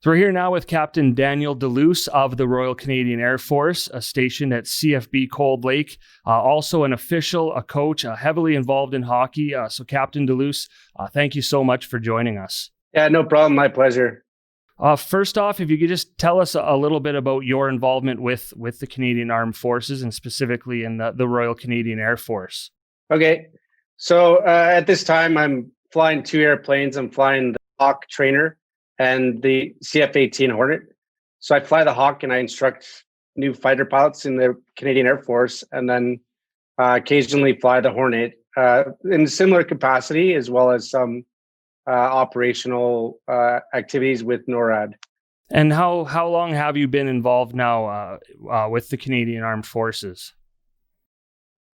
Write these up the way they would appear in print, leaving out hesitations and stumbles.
So we're here now with Captain Daniel Deluce of the Royal Canadian Air Force, stationed at CFB Cold Lake, also an official, a coach, heavily involved in hockey. So Captain Deluce, thank you so much for joining us. Yeah, no problem. My pleasure. First off, if you could just tell us a little bit about your involvement with the Canadian Armed Forces and specifically in the Royal Canadian Air Force. Okay. So at this time, I'm flying 2 airplanes. I'm flying the Hawk Trainer and the CF-18 Hornet. So I fly the Hawk and I instruct new fighter pilots in the Canadian Air Force, and then occasionally fly the Hornet in a similar capacity, as well as some operational activities with NORAD. And how long have you been involved now with the Canadian Armed Forces?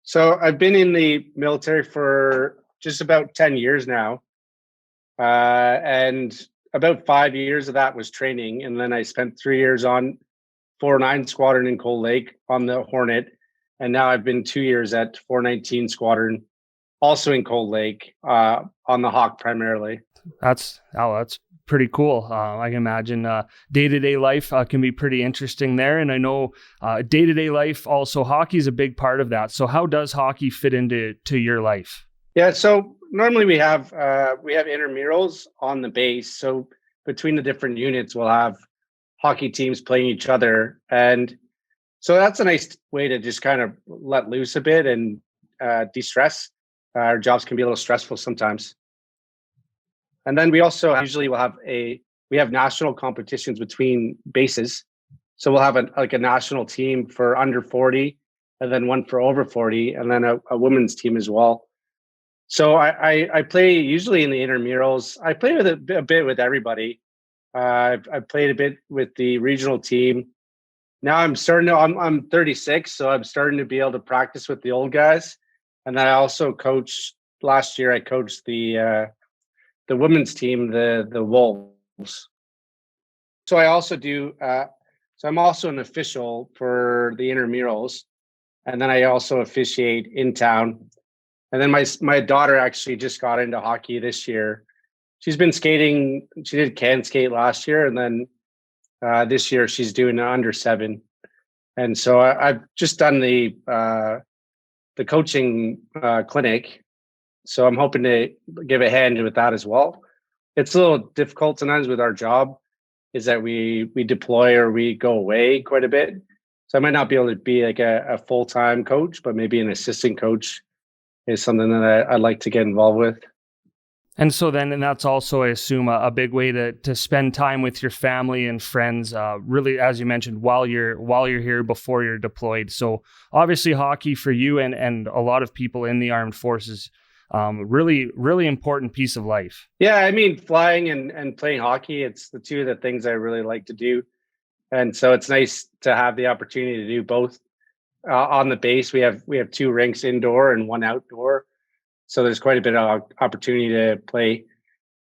So I've been in the military for just about 10 years now. And about 5 years of that was training. And then I spent 3 years on 409 Squadron in Cold Lake on the Hornet. And now I've been 2 years at 419 Squadron, also in Cold Lake, on the Hawk primarily. That's pretty cool. I can imagine day-to-day life can be pretty interesting there. And I know day-to-day life, also hockey is a big part of that. So how does hockey fit into your life? Yeah, so normally we have intramurals on the base. So between the different units, we'll have hockey teams playing each other. And so that's a nice way to just kind of let loose a bit and de-stress. Our jobs can be a little stressful sometimes. And then we also usually will have national competitions between bases. So we'll have a national team for under 40 and then one for over 40 and then a women's team as well. So I play usually in the intramurals. I play with a bit with everybody. I've played a bit with the regional team. Now I'm 36, so I'm starting to be able to practice with the old guys. And then I also coached last year. I coached the women's team, the Wolves. So I also do. So I'm also an official for the intramurals, and then I also officiate in town. And then my daughter actually just got into hockey this year. She's been skating. She did can skate last year, and then this year she's doing under 7. And so I've just done the coaching clinic. So I'm hoping to give a hand with that as well. It's a little difficult sometimes with our job, is that we deploy or we go away quite a bit. So I might not be able to be like a full-time coach, but maybe an assistant coach is something that I'd like to get involved with. And so then, and that's also, I assume, a big way to spend time with your family and friends, really, as you mentioned, while you're here before you're deployed. So obviously hockey for you and a lot of people in the armed forces, really, really important piece of life. Yeah, I mean, flying and playing hockey, it's the two of the things I really like to do. And so it's nice to have the opportunity to do both. On the base, we have 2 rinks indoor and 1 outdoor. So there's quite a bit of opportunity to play.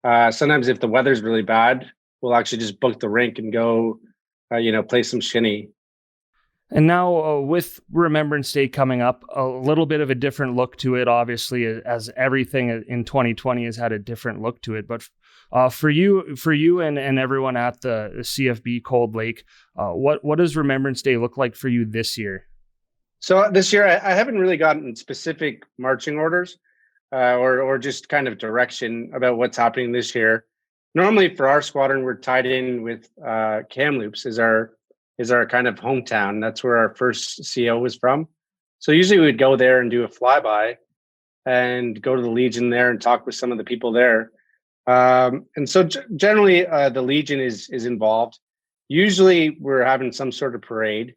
Sometimes if the weather's really bad, we'll actually just book the rink and go, play some shinny. And now with Remembrance Day coming up, a little bit of a different look to it, obviously, as everything in 2020 has had a different look to it. But for you and everyone at the CFB Cold Lake, what does Remembrance Day look like for you this year? So this year, I haven't really gotten specific marching orders or just kind of direction about what's happening this year. Normally for our squadron, we're tied in with Kamloops is our kind of hometown. That's where our first CO was from. So usually we'd go there and do a flyby and go to the Legion there and talk with some of the people there. And so generally the Legion is involved. Usually we're having some sort of parade.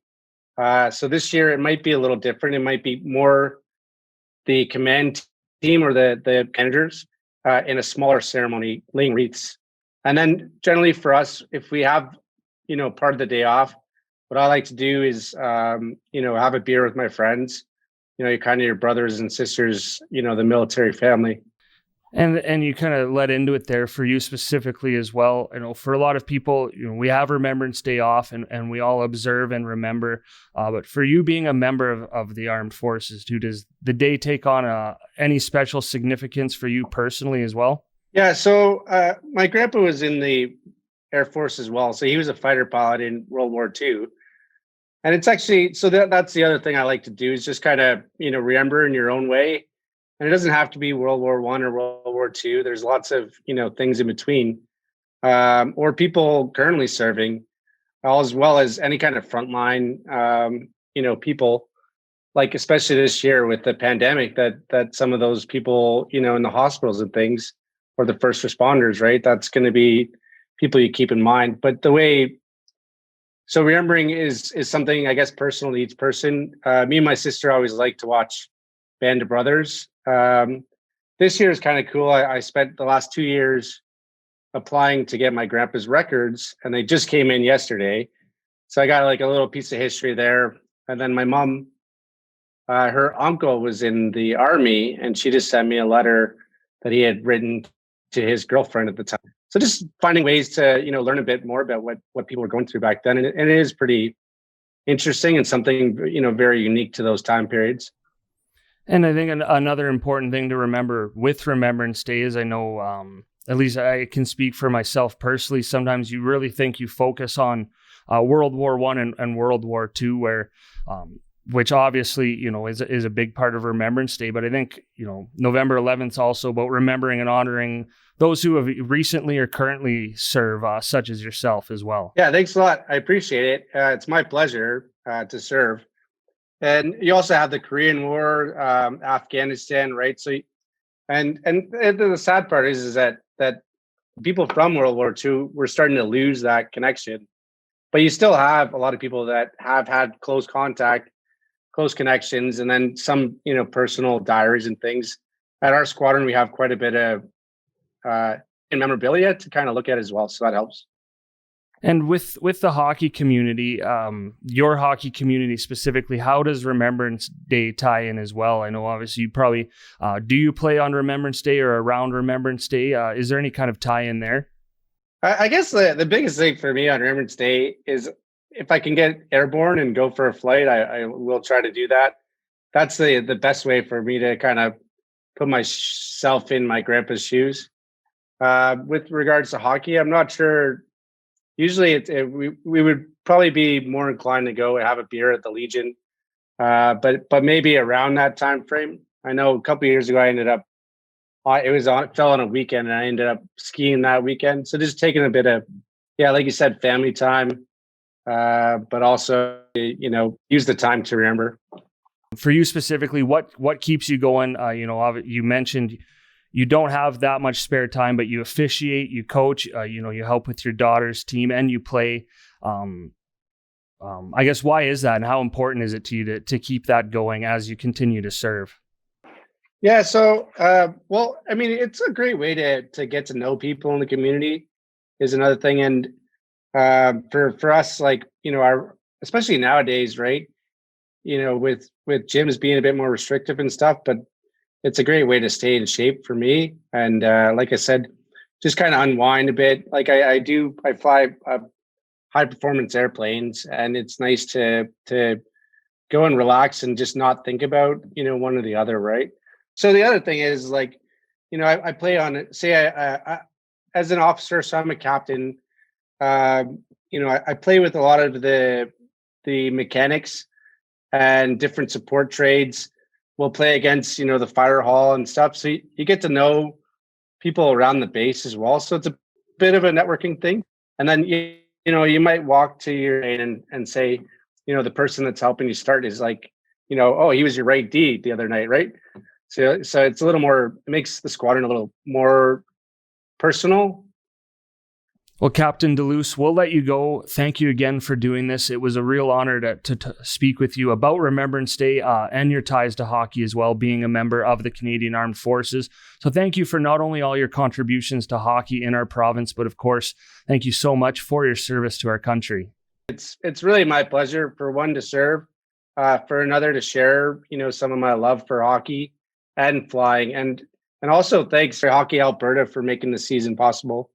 So this year it might be a little different. It might be more the command team or the managers in a smaller ceremony laying wreaths. And then generally for us, if we have, part of the day off, what I like to do is, have a beer with my friends, kind of your brothers and sisters, the military family. And you kind of led into it there for you specifically as well. For a lot of people, we have Remembrance Day off and we all observe and remember. But for you being a member of the armed forces, does the day take on any special significance for you personally as well? Yeah. So my grandpa was in the Air Force as well. So he was a fighter pilot in World War II. And it's actually, so that's the other thing I like to do is just kind of, remember in your own way. And it doesn't have to be World War I or World War II. There's lots of, things in between, or people currently serving, as well as any kind of frontline, people, like especially this year with the pandemic, that some of those people, in the hospitals and things, or the first responders, right? That's going to be people you keep in mind. But so remembering is something, I guess, personal to each person. Me and my sister always like to watch Band of Brothers. This year is kind of cool. I spent the last 2 years applying to get my grandpa's records, and they just came in yesterday. So I got like a little piece of history there. And then my mom, her uncle was in the army, and she just sent me a letter that he had written to his girlfriend at the time. So just finding ways to, learn a bit more about what people were going through back then. And it is pretty interesting and something, very unique to those time periods. And I think another important thing to remember with Remembrance Day is, I know, at least I can speak for myself personally, sometimes you really think you focus on World War I and World War II, where which obviously, is a big part of Remembrance Day. But I think, November 11th is also about remembering and honoring those who have recently or currently serve, such as yourself as well. Yeah, thanks a lot. I appreciate it. It's my pleasure to serve. And you also have the Korean War, Afghanistan, right? So, and the sad part is that people from World War II, we're starting to lose that connection. But you still have a lot of people that have had close contact, close connections, and then some, personal diaries and things. At our squadron, we have quite a bit of memorabilia to kind of look at as well. So that helps. And with the hockey community, your hockey community specifically, how does Remembrance Day tie in as well? I know obviously you probably, do you play on Remembrance Day or around Remembrance Day? Is there any kind of tie in there? I guess the biggest thing for me on Remembrance Day is if I can get airborne and go for a flight, I will try to do that. That's the best way for me to kind of put myself in my grandpa's shoes. With regards to hockey, I'm not sure. Usually we would probably be more inclined to go and have a beer at the Legion, but maybe around that time frame. I know a couple of years ago I ended up it fell on a weekend, and I ended up skiing that weekend. So just taking a bit of, like you said, family time, but also use the time to remember. For you specifically, what keeps you going? You mentioned you don't have that much spare time, but you officiate, you coach, you help with your daughter's team, and you play. I guess, why is that, and how important is it to you to keep that going as you continue to serve? Yeah, so it's a great way to get to know people in the community is another thing, and for us, like especially nowadays, right? With gyms being a bit more restrictive and stuff, but it's a great way to stay in shape for me. And like I said, just kind of unwind a bit. Like I fly high performance airplanes, and it's nice to go and relax and just not think about, one or the other. Right. So the other thing is like, I play on it, say I as an officer, so I'm a captain, I play with a lot of the mechanics and different support trades. We'll play against, the fire hall and stuff. So you get to know people around the base as well. So it's a bit of a networking thing. And then, you might walk to your aide and say, the person that's helping you start is like, oh, he was your right D the other night, right? So it's a little more, it makes the squadron a little more personal. Well, Captain Deluce, we'll let you go. Thank you again for doing this. It was a real honor to speak with you about Remembrance Day and your ties to hockey as well, being a member of the Canadian Armed Forces. So thank you for not only all your contributions to hockey in our province, but of course, thank you so much for your service to our country. It's really my pleasure, for one, to serve, for another to share, some of my love for hockey and flying. And also thanks for Hockey Alberta for making the season possible.